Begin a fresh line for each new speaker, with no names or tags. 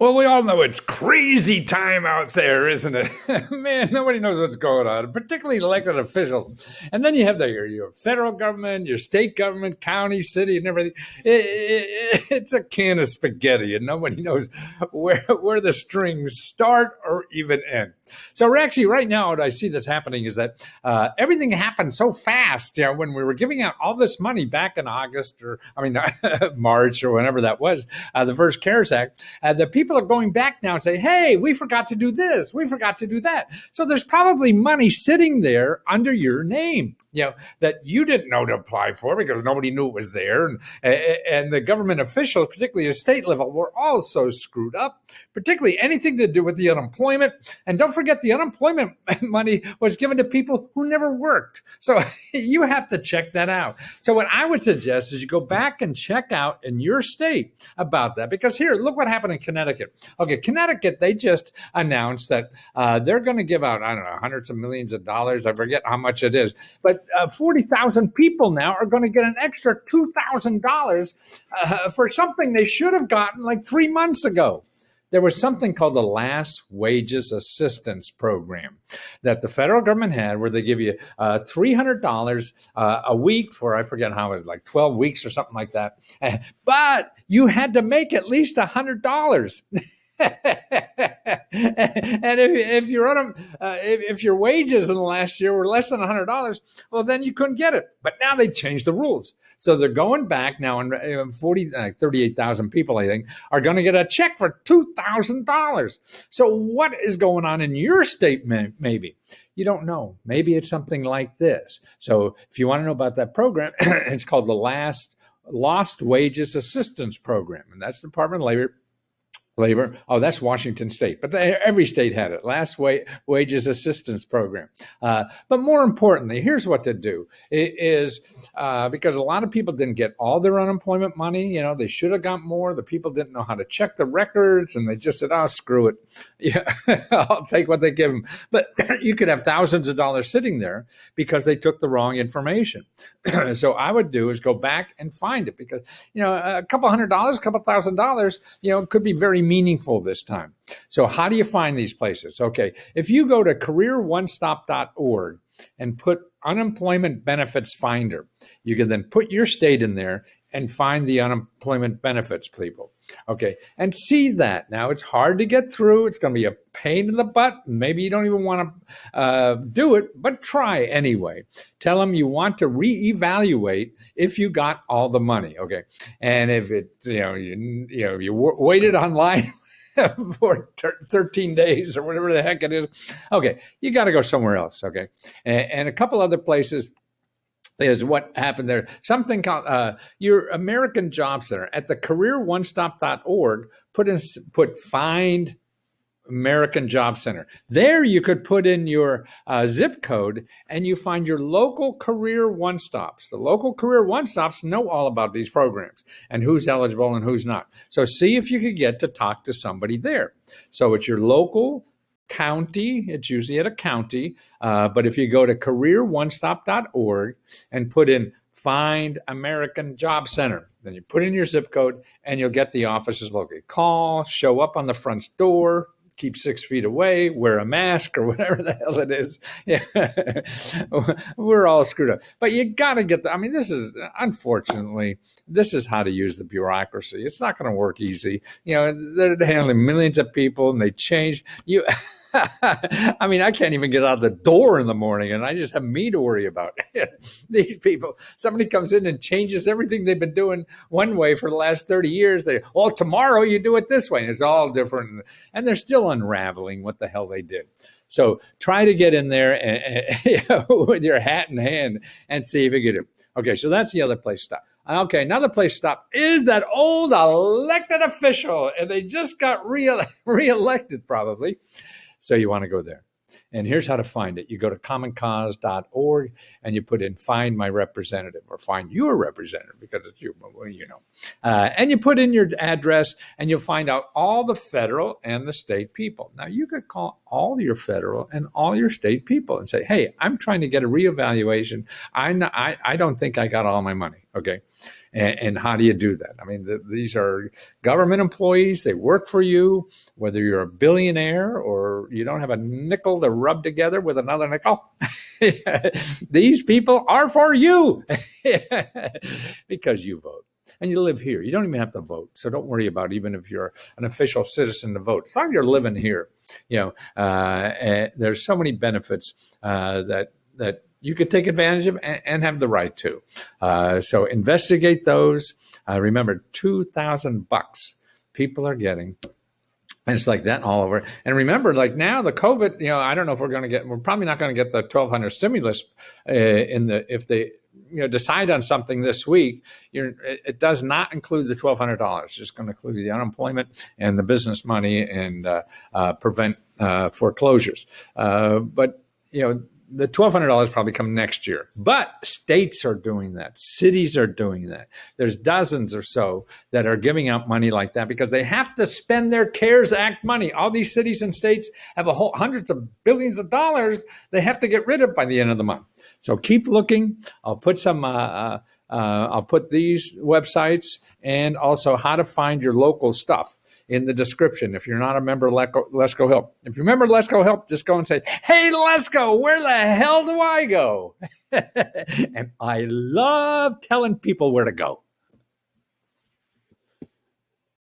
Well, we all know it's crazy time out there, isn't it? Man, nobody knows what's going on, particularly elected officials. And then you have your federal government, your state government, county, city, and everything. It's a can of spaghetti, and nobody knows where the strings start or even end. So we're actually right now, what I see that's happening is that everything happened so fast. When we were giving out all this money back in August, March, or whenever that was, the first CARES Act, the people are going back now and say, hey, we forgot to do this, we forgot to do that. So there's probably money sitting there under your name, that you didn't know to apply for because nobody knew it was there. And the government officials, particularly at state level, were all so screwed up, particularly anything to do with the unemployment. And don't forget, the unemployment money was given to people who never worked. So you have to check that out. So what I would suggest is you go back and check out in your state about that, because here, look what happened in Connecticut. Okay, Connecticut, they just announced that they're going to give out, I don't know, hundreds of millions of dollars. I forget how much it is, but 40,000 people now are going to get an extra $2,000 for something they should have gotten like 3 months ago. There was something called the Last Wages Assistance Program that the federal government had, where they give you $300 a week for, I forget how it was, like 12 weeks or something like that. But you had to make at least $100. And if your wages in the last year were less than $100, well, then you couldn't get it. But now they've changed the rules. So they're going back now, and 38,000 people, I think, are going to get a check for $2,000. So what is going on in your state, maybe? You don't know. Maybe it's something like this. So if you want to know about that program, it's called the Lost Wages Assistance Program, and that's the Department of Labor. Oh, that's Washington State, but every state had it. Last Wages Assistance Program. But more importantly, here's what to do is because a lot of people didn't get all their unemployment money. They should have got more. The people didn't know how to check the records, and they just said, "Oh, screw it. Yeah, I'll take what they give them." But you could have thousands of dollars sitting there because they took the wrong information. So I would do is go back and find it, because a couple $100, a couple $1,000, could be very meaningful this time. So how do you find these places? Okay, if you go to careeronestop.org and put unemployment benefits finder, you can then put your state in there and find the unemployment benefits people. Okay, and see that. Now, it's hard to get through. It's going to be a pain in the butt. Maybe you don't even want to do it, but try anyway. Tell them you want to reevaluate if you got all the money. Okay, and if it, you waited online for 13 days or whatever the heck it is, okay, you got to go somewhere else. Okay, and a couple other places is what happened there. Something called your American Job Center at the careeronestop.org. Put find American Job Center. There you could put in your zip code, and you find your local career one-stops. The local career one-stops know all about these programs and who's eligible and who's not. So see if you could get to talk to somebody there. So it's your local county. It's usually at a county. But if you go to careeronestop.org and put in Find American Job Center, then you put in your zip code and you'll get the offices located. Call, show up on the front door, keep 6 feet away, wear a mask or whatever the hell it is. Yeah. We're all screwed up. But you got to get unfortunately, this is how to use the bureaucracy. It's not going to work easy. They're handling millions of people, and they change. I can't even get out the door in the morning, and I just have me to worry about. These people, somebody comes in and changes everything they've been doing one way for the last 30 years. Tomorrow you do it this way, and it's all different. And they're still unraveling what the hell they did. So try to get in there and, with your hat in hand and see if you get it. Okay, so that's the other place to stop. Okay, another place to stop is that old elected official, and they just got reelected probably. So you want to go there. And here's how to find it. You go to commoncause.org and you put in Find My Representative or Find Your Representative, because it's you, and you put in your address, and you'll find out all the federal and the state people. Now, you could call all your federal and all your state people and say, hey, I'm trying to get a reevaluation. I don't think I got all my money. Okay. And how do you do that? I mean, these are government employees. They work for you, whether you're a billionaire or you don't have a nickel to rub together with another nickel. These people are for you because you vote. And you live here. You don't even have to vote. So don't worry about even if you're an official citizen to vote. As long as you're living here, there's so many benefits that you could take advantage of and have the right to. So investigate those. Remember, $2,000 people are getting. And it's like that all over. And remember, like now the COVID, I don't know if we're probably not going to get the 1,200 stimulus if they decide on something this week. It does not include the $1,200. It's just going to include the unemployment and the business money and prevent foreclosures. But the $1,200 probably come next year. But states are doing that. Cities are doing that. There's dozens or so that are giving out money like that because they have to spend their CARES Act money. All these cities and states have hundreds of billions of dollars they have to get rid of by the end of the month. So keep looking. I'll put I'll put these websites and also how to find your local stuff in the description. If you're not a member of Let's Go Help. If you're a member of Let's Go Help, just go and say, hey, Let's Go, where the hell do I go? And I love telling people where to go.